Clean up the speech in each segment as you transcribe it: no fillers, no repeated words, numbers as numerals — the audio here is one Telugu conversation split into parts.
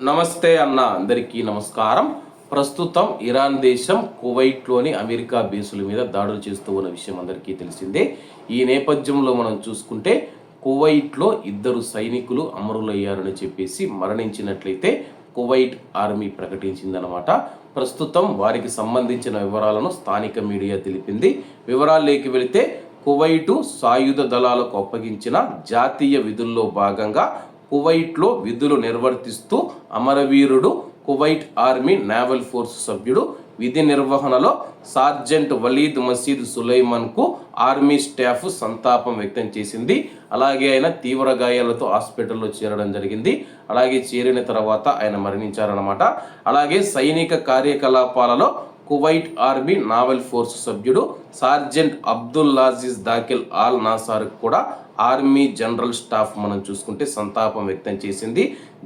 నమస్తే అన్న అందరికీ నమస్కారం. ప్రస్తుతం ఇరాన్ దేశం కువైట్లోని అమెరికా బేసుల మీద దాడులు చేస్తూ ఉన్న విషయం అందరికీ తెలిసిందే. ఈ నేపథ్యంలో మనం చూసుకుంటే కువైట్లో 2 సైనికులు అమరులయ్యారని చెప్పేసి మరణించినట్లయితే కువైట్ ఆర్మీ ప్రకటించిందనమాట. ప్రస్తుతం వారికి సంబంధించిన వివరాలను స్థానిక మీడియా తెలిపింది. వివరాల్లోకి వెళితే కువైటు సాయుధ దళాలకు అప్పగించిన జాతీయ విధుల్లో భాగంగా కువైట్లో విధులు నిర్వర్తిస్తూ అమరవీరుడు కువైట్ ఆర్మీ నేవల్ ఫోర్స్ సభ్యుడు విధి నిర్వహణలో సార్జెంట్ వలీద్ మసీద్ సులైమాన్కు ఆర్మీ స్టాఫ్ సంతాపం వ్యక్తం చేసింది. అలాగే ఆయన తీవ్ర గాయాలతో హాస్పిటల్లో చేరడం జరిగింది. అలాగే చేరిన తర్వాత ఆయన మరణించారన్నమాట. అలాగే సైనిక కార్యకలాపాలలో కువైట్ ఆర్మీ నావల్ ఫోర్స్ సభ్యుడు సార్జెంట్ అబ్దుల్లాజీజ్ దాఖిల్ ఆల్ నాసార్ కూడా ఆర్మీ జనరల్ స్టాఫ్ మనం చూసుకుంటే సంతాపం వ్యక్తం చేసింది.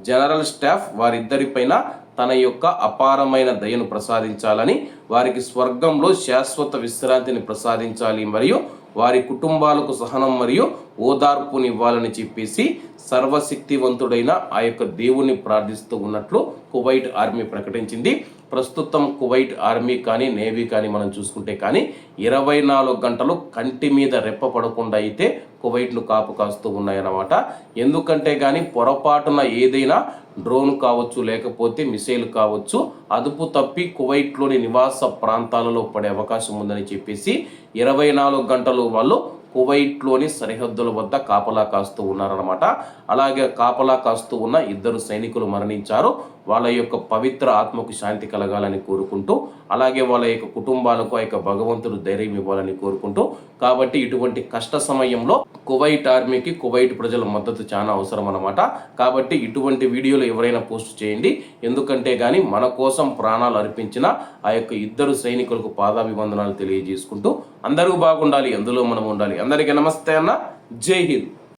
జనరల్ స్టాఫ్ వారిద్దరిపైన తన యొక్క అపారమైన దయను ప్రసాదించాలని, వారికి స్వర్గంలో శాశ్వత విశ్రాంతిని ప్రసాదించాలి మరియు వారి కుటుంబాలకు సహనం మరియు ఓదార్పునివ్వాలని చెప్పేసి సర్వశక్తివంతుడైన ఆ యొక్క దేవుణ్ణి ప్రార్థిస్తూ ఉన్నట్లు కువైట్ ఆర్మీ ప్రకటించింది. ప్రస్తుతం కువైట్ ఆర్మీ కానీ నేవీ కానీ మనం చూసుకుంటే కానీ 24 గంటలు కంటి మీద రెప్ప పడకుండా అయితే కువైట్ను కాపు కాస్తూ ఉన్నాయన్నమాట. ఎందుకంటే కానీ పొరపాటున ఏదైనా డ్రోన్ కావచ్చు, లేకపోతే మిసైల్ కావచ్చు, అదుపు తప్పి కువైట్లోని నివాస ప్రాంతాలలో పడే అవకాశం ఉందని చెప్పేసి 24 గంటలు వాళ్ళు కువైట్లోని సరిహద్దుల వద్ద కాపలా కాస్తూ ఉన్నారన్నమాట. అలాగే కాపలా కాస్తూ ఉన్న 2 సైనికులు మరణించారు. వాళ్ళ యొక్క పవిత్ర ఆత్మకు శాంతి కలగాలని కోరుకుంటూ, అలాగే వాళ్ళ యొక్క కుటుంబాలకు ఆ యొక్క భగవంతుడు ధైర్యం ఇవ్వాలని కోరుకుంటూ, కాబట్టి ఇటువంటి కష్ట సమయంలో కువైట్ ఆర్మీకి కువైట్ ప్రజల మద్దతు చాలా అవసరం అన్నమాట. కాబట్టి ఇటువంటి వీడియోలు ఎవరైనా పోస్ట్ చేయండి. ఎందుకంటే కానీ మన కోసం ప్రాణాలు అర్పించిన ఆ యొక్క 2 సైనికులకు పాదాభివందనాలు తెలియజేసుకుంటూ అందరూ బాగుండాలి, అందులో మనం ఉండాలి. అందరికీ నమస్తే అన్న. జై హింద్.